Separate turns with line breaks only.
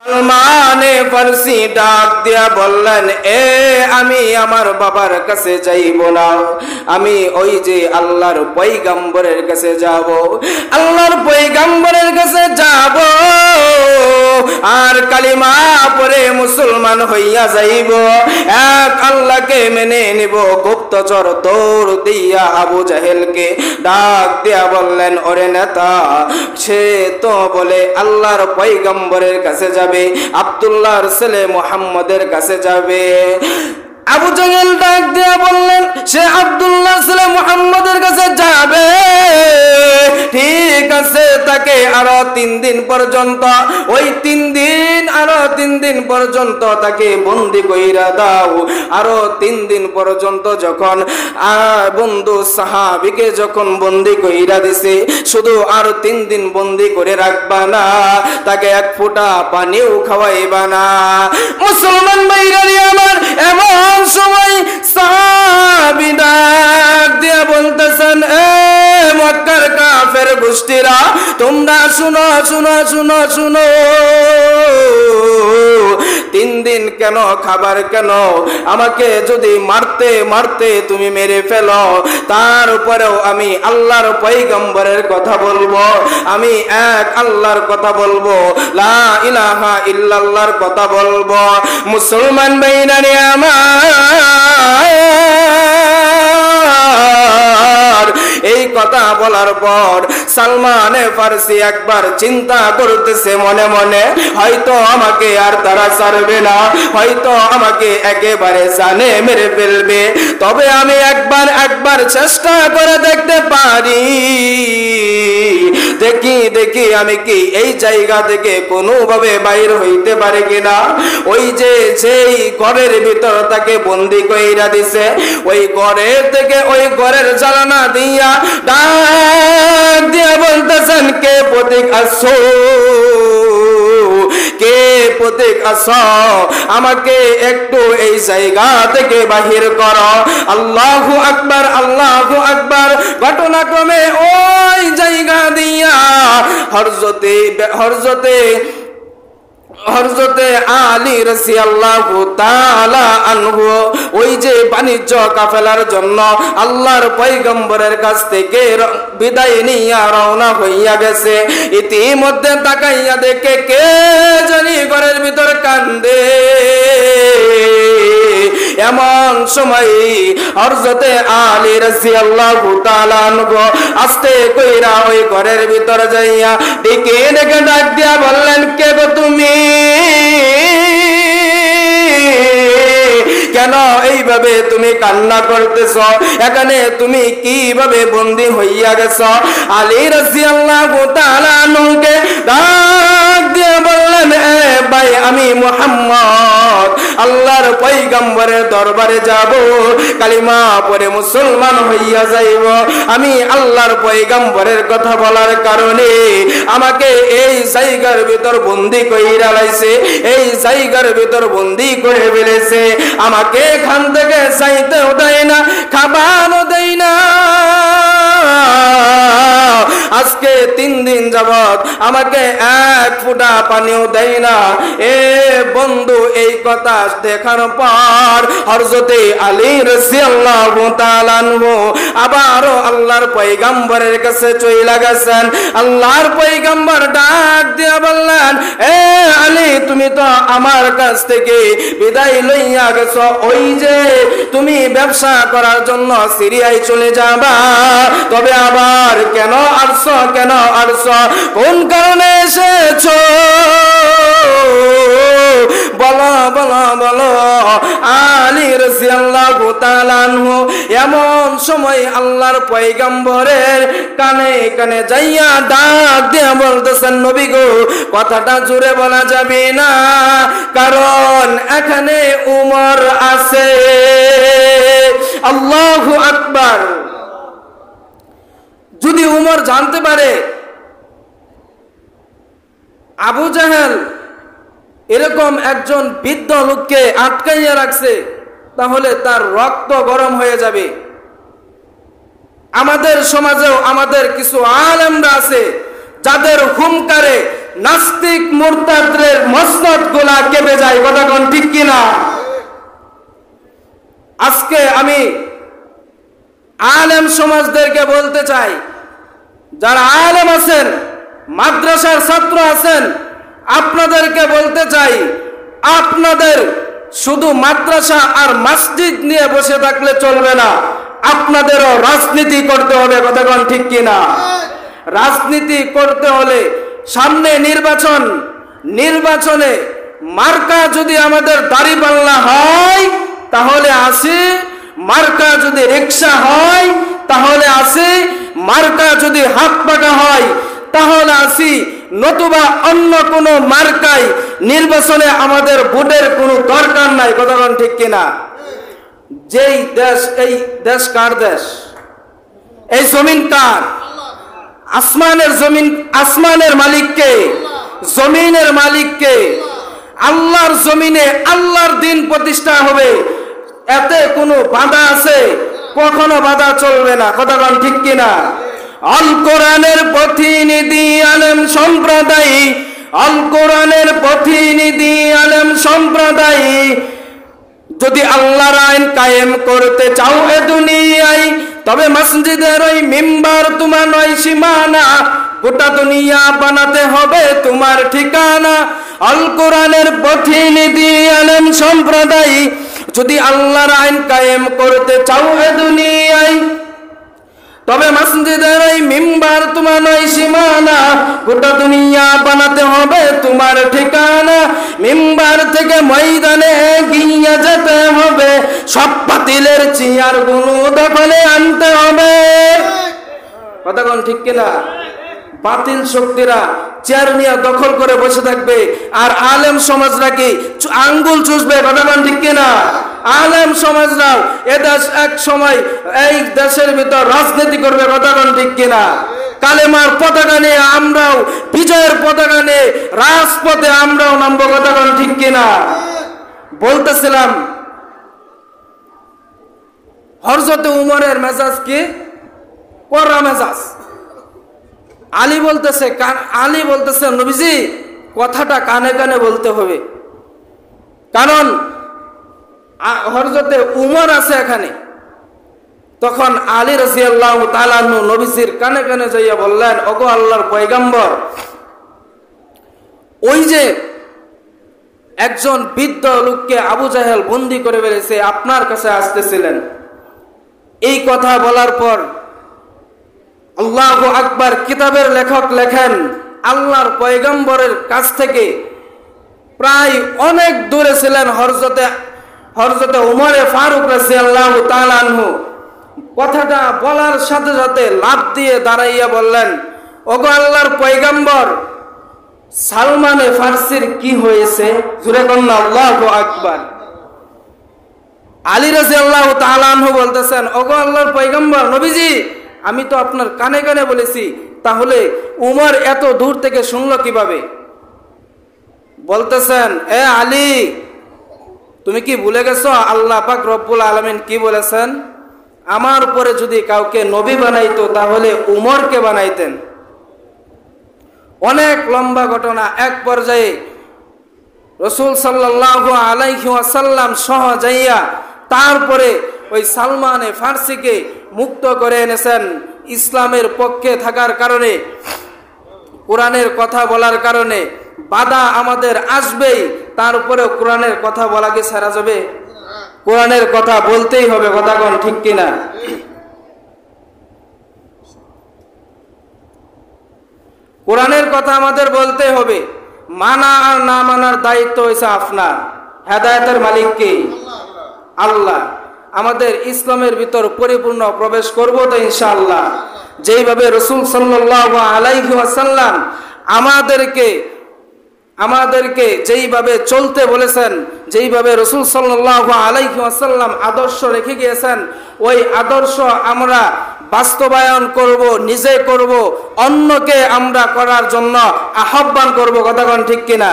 সালমানে ফারসি ডাক দিয়া বললেন, আমি আমার বাবার কাছে যাইব না, আমি ওই যে আল্লাহর পয়গম্বরের কাছে যাব, আল্লাহর পয়গম্বরের কাছে যাব আর কালিমা পড়ে মুসলমান হইয়া যাইব, এক আল্লাহকে মেনে নিব। গুপ্তচর দৌড় দিয়া আবু জাহেলকে ডাক দিয়া বললেন, ওরে নেতা, সে তো বলে আল্লাহর পয়গম্বরের কাছে যাবে, আব্দুল্লাহর ছেলে মুহাম্মদের কাছে যাবে। আবু জাহেল ডাক দিয়া বললেন, সে আব্দুল্লাহর ছেলে মুহাম্মদের কাছে যাবে, ঠিক আছে, তাকে আরো 3 দিন পর্যন্ত, ওই 3 দিন আরো 3 দিন পর্যন্ত তাকে বন্দি কইরা দাও। আরো 3 দিন পর্যন্ত যখন বন্ধু সাহাবীকে যখন বন্দি কইরা দিছে, শুধু আর 3 দিন বন্দি করে রাখবা না, তাকে এক ফোঁটা পানিও খাওয়াইবা না। মুসলমান ভাইরা আমার, এমন সময় সাহাবী ডাক দিয়া বলতেছেন, মক্কার কাফের গোষ্ঠীরা, তোমরা শুনো শুনো শুনো শুনো, 3 দিন কেন, খাবার কেন, আমাকে যদি মারতে মারতে তুমি মেরে ফেলো, তারপরেও আমি আল্লাহর পয়গম্বরের কথা বলবো, আমি এক আল্লাহর কথা বলবো, লা ইলাহা ইল্লাল্লাহর কথা বলবো। মুসলমান ভাইরা আমার, এই কথা বলার পর সালমানে ফারসি একবার চিন্তা করতেছে মনে মনে, হয়তো আমাকে আর তারা ছাড়বে না, হয়তো আমাকে একেবারে জানে মেরে ফেলবে, তবে আমি একবার চেষ্টা করে দেখতে পারি, দেখি আমি কি এই জায়গা থেকে কোনোভাবে বাইর হইতে পারে কিনা। ওই যে সেই ঘরের ভিতর তাকে বন্দি কইরা দিছে, ওই ঘরের থেকে, ওই ঘরের জানালা দিয়া ডাক দিয়া বলতেছেন, কে প্রতীক আসো, কে প্রতীক আসো, আমাকে একটু এই জায়গা থেকে বাহির করো। আল্লাহু আকবার, আল্লাহু আকবার। ঘটনাক্রমে ওই জায়গা দিয়া হযরতে আলী রাদিয়াল্লাহু তাআলা আনহু ওই যে বাণিজ্য কাফেলার জন্য আল্লাহর পয়গম্বরের কাছ থেকে বিদায় নিয়ে রওনা হইয়া গেছে। ইতিমধ্যে তাকাইয়া দেখে কে জানি ঘরের ভিতর কান্দে। এমন সময় হযরতে আলী রাদিয়াল্লাহু তাআলা আনহু আস্তে কইরা ওই ঘরের ভিতর যাইয়া ডেকে ডেকে ডাক দিয়া বললেন, কে গো তুমি, কেন এইভাবে তুমি কান্না করতেছ, এখানে তুমি কিভাবে বন্দী হইয়া গেছ? আলী রাদিয়াল্লাহু তাআলা আনহুকে ডাক দিয়ে বললেন, ভাই, আমি মুহাম্মদ আল্লাহর পয়গম্বরের দরবারে যাব, কালিমা পড়ে মুসলমান হইয়া যাইব। আমি আল্লাহর পয়গম্বরের কথা বলার কারণে আমাকে এই জায়গার ভিতর বন্দী কইরা লাইছে, এই জায়গার ভিতর বন্দী করে ফেলেছে, আমাকে এখান থেকে চাইতেও দেয় না, খাবারও দেয় না। আজকে 3 দিন যাবত আমাকে এক ফোঁটা পানিও দেয় না। এ বন্ধু, এই কথা দেখার পর হযরতে আলী রাদিয়াল্লাহু তাআলা আনহু আবারও আল্লাহর পয়গম্বরের কাছে চইলা গেছেন। আল্লাহর পয়গম্বর ডাক দিয়া বললেন, এ আলী, তুমি তো আমার কাছ থেকে বিদায় লইয়া গেছো, ওই যে তুমি ব্যবসা করার জন্য সিরিয়ায় চলে যাবা, তবে আবার কেন আসছো, কেন আসছো, কোন কারণে এসেছো, বলো বলো বলো। আলী রাদিয়াল্লাহু তাআলা আনহু এমন সময় আল্লাহর পয়গম্বরের কানে কানে যাইয়া ডাক দিয়ে বলতেছেন, নবী গো, কথাটা জোরে বলা যাবে না, কারণ এখানে উমর আছে। আল্লাহু আকবার। যদি উমর জানতে পারে আবু জাহেল এরকম একজন বৃদ্ধ লোককে আটকাইয়া রাখছে, তাহলে তার রক্ত গরম হয়ে যাবে। আমাদের সমাজেও আমাদের কিছু আলেমরা আছে যাদের হুঙ্কারে নাস্তিক মুরতাদদের মসনদগুলা কেঁপে যায়। কথা কোন ঠিক কিনা? আজকে আমি আলেম সমাজদেরকে বলতে চাই, যারা আলেম আছেন, মাদ্রাসার ছাত্র আছেন, আপনাদেরকে বলতে চাই, আপনাদের শুধু মাদ্রাসা আর মসজিদ নিয়ে বসে থাকলে চলবে না, আপনাদেরও রাজনীতি করতে হবে। কথা কোন ঠিক কিনা? রাজনীতি করতে হলে সামনে নির্বাচন, নির্বাচনে মার্কা যদি আমাদের দাড়িপাল্লা হয় তাহলে আসি, মার্কা যদি রিকশা হয় তাহলে আসি, মার্কা যদি হাত পাকা হয় তাহলে আসি, নতুবা অন্য কোনো মার্কায় নির্বাচনে আমাদের ভোটের কোনো দরকার নাই। কথা বলেন ঠিক কিনা? যেই দেশ, এই দেশ কার দেশ? এই জমিন কার? আসমানের জমিন, আসমানের মালিককে, জমিনের মালিককে। আল্লাহর জমিনে আল্লাহর দিন প্রতিষ্ঠা হবে, এতে কোনো বাধা আছে? কখনো বাধা চলবে না। কথা বলেন ঠিক কিনা? আল কোরআনের প্রতিনিধি আলেম সম্প্রদায়, আল কোরআনের প্রতিনিধি আলেম সম্প্রদায়, যদি আল্লাহর আইন কায়েম করতে চাও এ দুনিয়ায়, তবে মসজিদের ওই মিম্বার তোমার নয় সীমানা, গোটা দুনিয়া বানাতে হবে তোমার ঠিকানা। আল কোরআনের প্রতিনিধি আলেম সম্প্রদায়, যদি আল্লাহর আইন কায়েম করতে চাও এ দুনিয়ায়, তবে মসজিদের ওই মিম্বার তোমার নয় সীমানা, গোটা দুনিয়া বানাতে হবে তোমার ঠিকানা। মিম্বার থেকে ময়দানে গিয়ে যেতে হবে, সব বাতিলের চেয়ার গুলো দখলে আনতে হবে। কথা কোন ঠিক কিনা? বাতিল শক্তিরা চেয়ার নিয়ে দখল করে বসে থাকবে, আর আলেম সমাজরা কি আঙ্গুল চুষবে। কথা কোন ঠিক কিনা? আলেম সমাজরাও এদেশ এক সময় এই দেশের ভিতর রাজনীতি করবে। কথা কোন ঠিক কিনা? কালেমার পতাকা নিয়ে আমরাও, বিজয়ের পতাকা নিয়ে রাজপথে আমরাও নামবো। কথা কোন ঠিক কিনা? বলতেছিলাম হযরত উমরের মেজাজ কি? কড়া মেজাজ। আলী বলতেছে নবীজি কথাটা কানে কানে বলতে হবে, কারণ হযরতে উমর আছে এখানে। তখন আলী রাদিয়াল্লাহু তাআলা আনহু নবীজির কানে কানে যাইয়া বললেন, ওগো আল্লাহর পয়গম্বর, ওই যে একজন বৃদ্ধ লোককে আবু জাহেল বন্দী করে ফেলেছে, আপনার কাছে আসতেছিলেন। এই কথা বলার পর আল্লাহু আকবার, কিতাবের লেখক লেখেন আল্লাহর পয়গম্বরের কাছ থেকে প্রায় অনেক দূরে ছিলেন হযরতে উমরে ফারুক রাদিয়াল্লাহু তাআলা আনহু। কথাটা বলার সাথে সাথে লাফ দিয়ে দাঁড়াইয়া বললেন, ওগো আল্লাহর পয়গম্বর, সালমানে ফার্সির কি হয়েছে? জোরে বলুন আল্লাহু আকবার। আলী রাদিয়াল্লাহু তাআলা আনহু বলতেছেন, ওগো আল্লাহর পয়গম্বর নবীজি, আমি তো আপনার কানে কানে বলেছি, তাহলে উমর এত দূর থেকে শুনলো কিভাবে? বলতেছেন, এ আলী, তুমি কি ভুলে গেছো আল্লাহ পাক রব্বুল আলামিন কি বলেছেন? আমার উপরে যদি কাউকে নবী বানাইতো তাহলে উমরকে বানাইতেন। অনেক লম্বা ঘটনা। এক পর্যায়ে রাসূল সাল্লাল্লাহু আলাইহি ওয়াসাল্লাম সহ যাইয়া তারপরে ওই সালমানে ফার্সিকে মুক্ত করে এনেছেন। ইসলামের পক্ষে থাকার কারণে, কোরআনের কথা বলার কারণে বাধা আমাদের আসবেই, তার উপরেও কোরআনের কথা বলা কি ছাড়া যাবে? কোরআনের কথা বলতেই হবে। কথা কোন ঠিক কিনা? কোরআনের কথা আমাদের বলতে হবে। মানা আর না মানার দায়িত্ব হয়েছে আপনার। হেদায়েতের মালিক কে? আল্লাহ। আমাদের ইসলামের ভিতর পরিপূর্ণ প্রবেশ করব তো ইনশাআল্লাহ। যেইভাবে রাসূল সাল্লাল্লাহু আলাইহি ওয়াসাল্লাম আমাদেরকে যেইভাবে চলতে বলেছেন, যেইভাবে রাসূল সাল্লাল্লাহু আলাইহি ওয়াসাল্লাম আদর্শ রেখে গিয়েছেন, ওই আদর্শ আমরা বাস্তবায়ন করব, নিজে করব, অন্যকে আমরা করার জন্য আহ্বান করব। কথা কোন ঠিক কিনা?